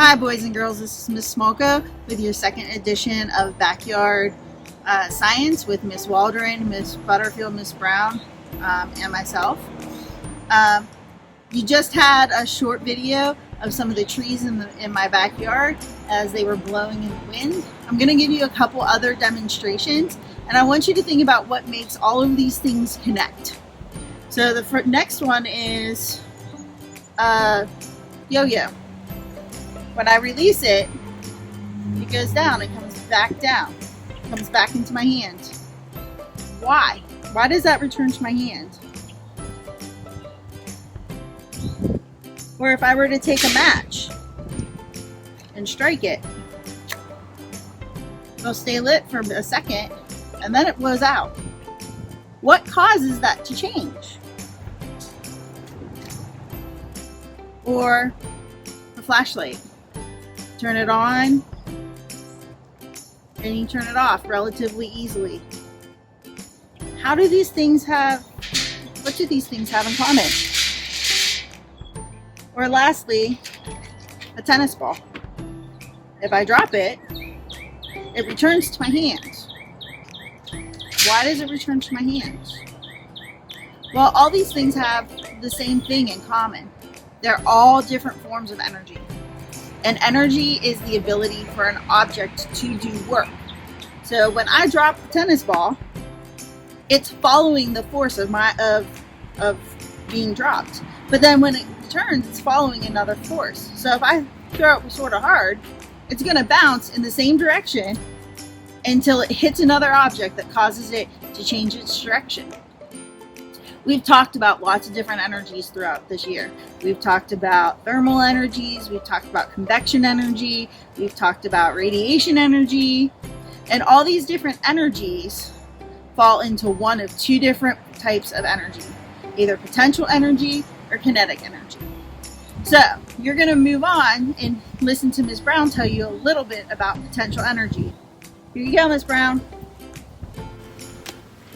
Hi boys and girls, this is Miss Smolka with your second edition of Backyard Science with Miss Waldron, Miss Butterfield, Miss Brown, and myself. You just had a short video of some of the trees in my backyard as they were blowing in the wind. I'm going to give you a couple other demonstrations, and I want you to think about what makes all of these things connect. So the next one is yo-yo. When I release it, it goes down, it comes back down, it comes back into my hand. Why? Why does that return to my hand? Or if I were to take a match and strike it, it'll stay lit for a second and then it blows out. What causes that to change? Or a flashlight. Turn it on and you turn it off relatively easily. What do these things have in common? Or lastly, a tennis ball. If I drop it, it returns to my hands. Why does it return to my hands? Well, all these things have the same thing in common. They're all different forms of energy. And energy is the ability for an object to do work. So when I drop the tennis ball, it's following the force of being dropped. But then when it returns, it's following another force. So if I throw it sort of hard, it's going to bounce in the same direction until it hits another object that causes it to change its direction. We've talked about lots of different energies throughout this year. We've talked about thermal energies, we've talked about convection energy, we've talked about radiation energy, and all these different energies fall into one of two different types of energy, either potential energy or kinetic energy. So you're going to move on and listen to Ms. Brown tell you a little bit about potential energy. Here you go, Ms. Brown.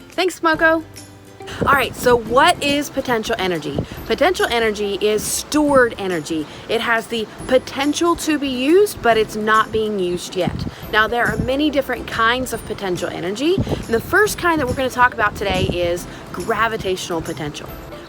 Thanks, Smoko. All right, so what is potential energy? Potential energy is stored energy. It has the potential to be used, but it's not being used yet. Now, there are many different kinds of potential energy. And the first kind that we're going to talk about today is gravitational potential.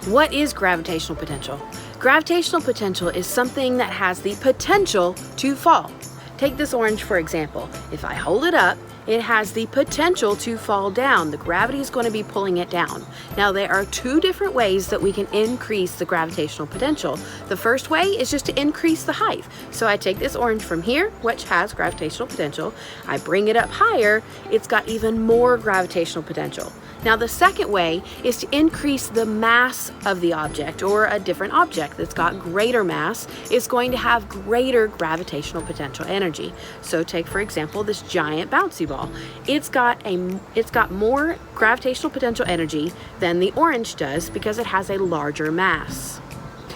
What is gravitational potential? Gravitational potential is something that has the potential to fall. Take this orange, for example. If I hold it up, it has the potential to fall down. The gravity is going to be pulling it down. Now, there are two different ways that we can increase the gravitational potential. The first way is just to increase the height. So I take this orange from here, which has gravitational potential. I bring it up higher, it's got even more gravitational potential. Now, the second way is to increase the mass of the object, or a different object that's got greater mass is going to have greater gravitational potential energy. So take, for example, this giant bouncy ball. It's got more gravitational potential energy than the orange does because it has a larger mass.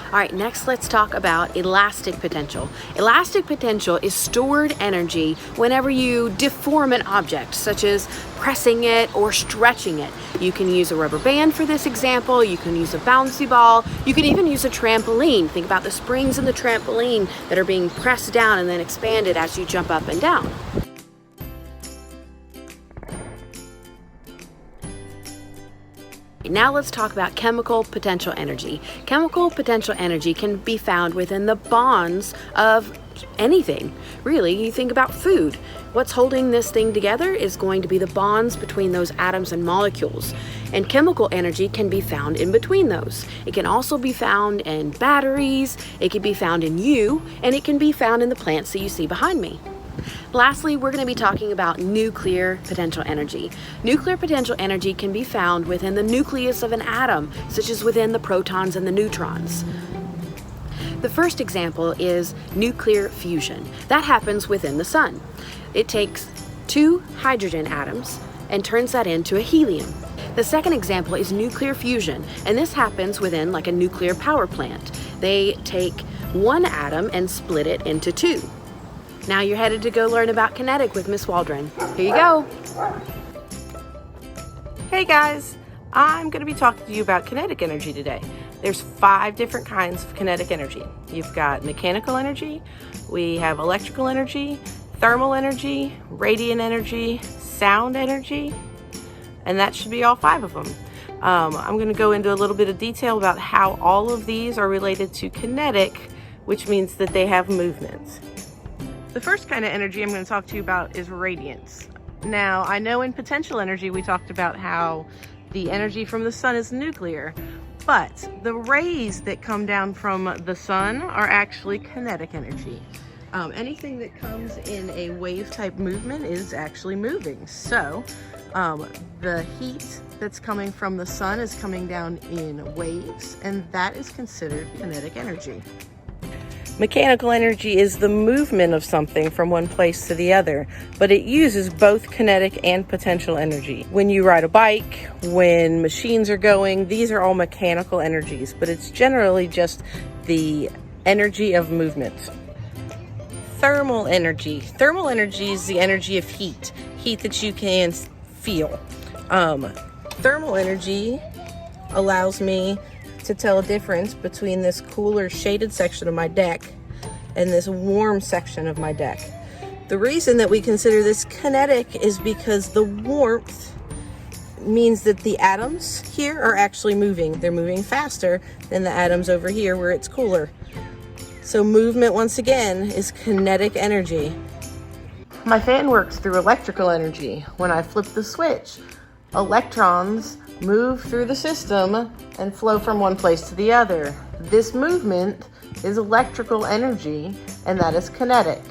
All right, next let's talk about elastic potential. Elastic potential is stored energy whenever you deform an object, such as pressing it or stretching it. You can use a rubber band for this example, you can use a bouncy ball, you can even use a trampoline. Think about the springs in the trampoline that are being pressed down and then expanded as you jump up and down. Now let's talk about chemical potential energy. Chemical potential energy can be found within the bonds of anything. Really, you think about food. What's holding this thing together is going to be the bonds between those atoms and molecules. And chemical energy can be found in between those. It can also be found in batteries, it can be found in you, and it can be found in the plants that you see behind me. Lastly, we're going to be talking about nuclear potential energy. Nuclear potential energy can be found within the nucleus of an atom, such as within the protons and the neutrons. The first example is nuclear fusion. That happens within the sun. It takes two hydrogen atoms and turns that into a helium. The second example is nuclear fusion, and this happens within like a nuclear power plant. They take one atom and split it into two. Now you're headed to go learn about kinetic with Miss Waldron. Here you go. Hey guys, I'm going to be talking to you about kinetic energy today. There's 5 different kinds of kinetic energy. You've got mechanical energy, we have electrical energy, thermal energy, radiant energy, sound energy, and that should be all 5 of them. I'm going to go into a little bit of detail about how all of these are related to kinetic, which means that they have movement. The first kind of energy I'm going to talk to you about is radiance. Now, I know in potential energy we talked about how the energy from the sun is nuclear, but the rays that come down from the sun are actually kinetic energy. Anything that comes in a wave type movement is actually moving. So the heat that's coming from the sun is coming down in waves, and that is considered kinetic energy. Mechanical energy is the movement of something from one place to the other, but it uses both kinetic and potential energy. When you ride a bike, when machines are going, these are all mechanical energies, but it's generally just the energy of movement. Thermal energy. Thermal energy is the energy of heat that you can feel. Thermal energy allows me to tell a difference between this cooler shaded section of my deck and this warm section of my deck. The reason that we consider this kinetic is because the warmth means that the atoms here are actually moving. They're moving faster than the atoms over here where it's cooler. So movement, once again, is kinetic energy. My fan works through electrical energy. When I flip the switch, electrons move through the system and flow from one place to the other. This movement is electrical energy, and that is kinetic.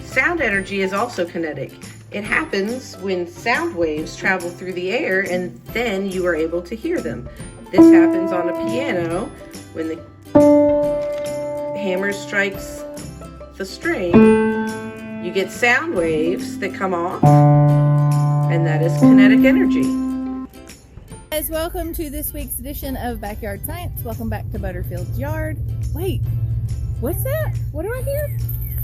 Sound energy is also kinetic. It happens when sound waves travel through the air and then you are able to hear them. This happens on a piano when the hammer strikes the string. You get sound waves that come off, and that is kinetic energy. Guys, welcome to this week's edition of Backyard Science. Welcome back to Butterfield's yard. Wait, what's that? What do I hear?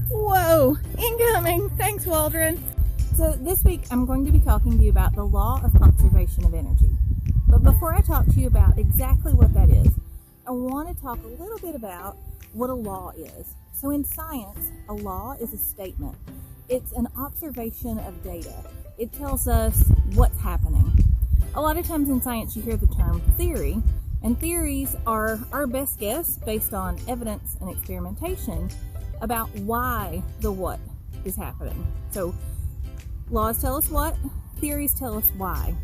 Whoa, incoming. Thanks, Waldron. So this week I'm going to be talking to you about the law of conservation of energy. But before I talk to you about exactly what that is, I want to talk a little bit about what a law is. So in science, a law is a statement. It's an observation of data. It tells us what's happening. A lot of times in science you hear the term theory, and theories are our best guess based on evidence and experimentation about why the what is happening. So laws tell us what, theories tell us why.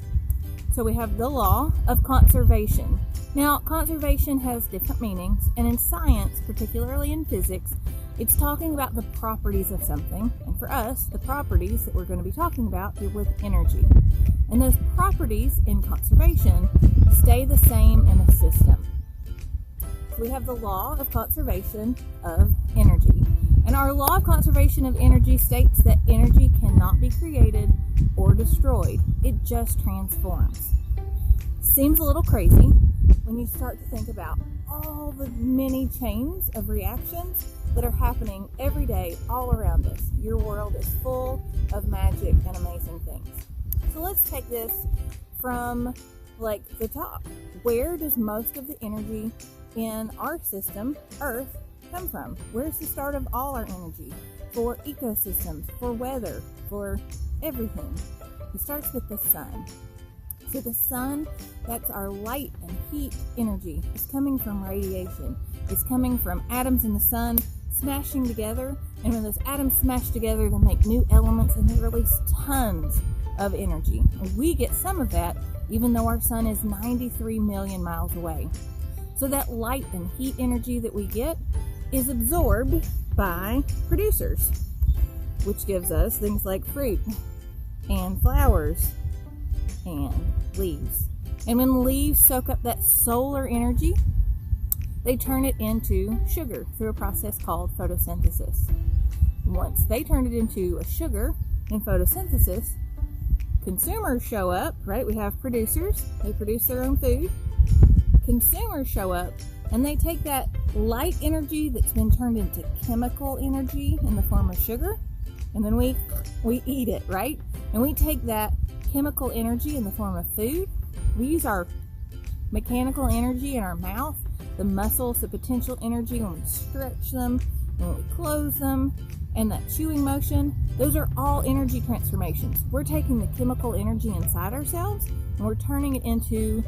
So we have the law of conservation. Now, conservation has different meanings, and in science, particularly in physics, it's talking about the properties of something. And for us, the properties that we're going to be talking about deal with energy. And those properties in conservation stay the same in a system. So we have the law of conservation of energy. And our law of conservation of energy states that energy cannot be created or destroyed. It just transforms. Seems a little crazy when you start to think about all the many chains of reactions that are happening every day all around us. Your world is full of magic and amazing things. So let's take this from like the top. Where does most of the energy in our system, Earth, come from? Where's the start of all our energy? For ecosystems, for weather, for everything. It starts with the sun. So the sun, that's our light and heat energy. It's coming from radiation. It's coming from atoms in the sun smashing together, and when those atoms smash together, they make new elements and they release tons of energy. And we get some of that, even though our sun is 93 million miles away. So that light and heat energy that we get is absorbed by producers, which gives us things like fruit and flowers and leaves. And when leaves soak up that solar energy, they turn it into sugar through a process called photosynthesis. Once they turn it into a sugar in photosynthesis, consumers show up, right? We have producers, they produce their own food. Consumers show up and they take that light energy that's been turned into chemical energy in the form of sugar, and then we eat it, right? And we take that chemical energy in the form of food. We use our Mechanical energy in our mouth, the muscles, the potential energy when we stretch them, when we close them, and that chewing motion, those are all energy transformations. We're taking the chemical energy inside ourselves and we're turning it into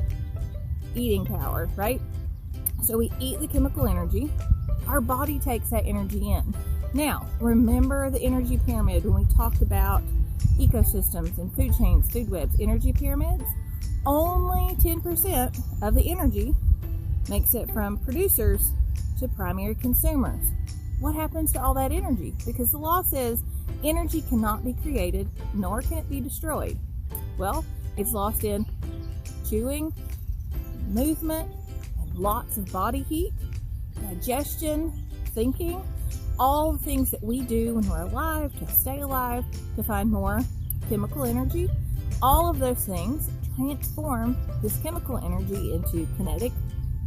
eating power, right? So we eat the chemical energy, our body takes that energy in. Now, remember the energy pyramid when we talked about ecosystems and food chains, food webs, energy pyramids? Only 10% of the energy makes it from producers to primary consumers. What happens to all that energy? Because the law says energy cannot be created, nor can it be destroyed. Well, it's lost in chewing, movement, and lots of body heat, digestion, thinking, all the things that we do when we're alive to stay alive, to find more chemical energy. All of those things transform this chemical energy into kinetic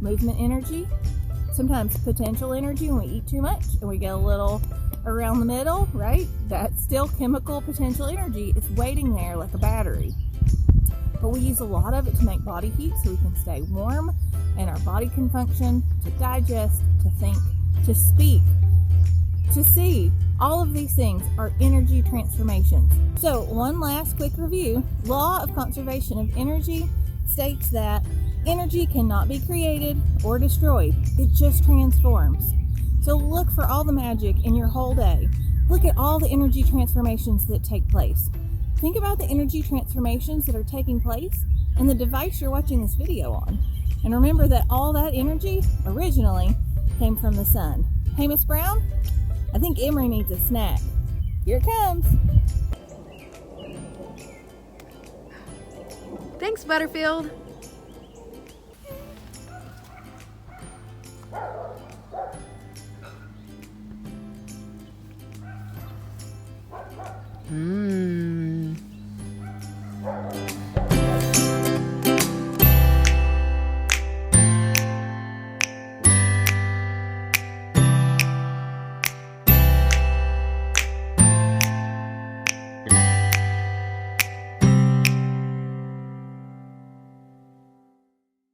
movement energy, sometimes potential energy when we eat too much and we get a little around the middle, right? That's still chemical potential energy. It's waiting there like a battery. But we use a lot of it to make body heat so we can stay warm and our body can function, to digest, to think, to speak, to see. All of these things are energy transformations. So one last quick review. Law of conservation of energy states that energy cannot be created or destroyed. It just transforms. So look for all the magic in your whole day. Look at all the energy transformations that take place. Think about the energy transformations that are taking place in the device you're watching this video on. And remember that all that energy originally came from the sun. Hey, Miss Brown, I think Emery needs a snack. Here it comes. Thanks, Butterfield. Mmm.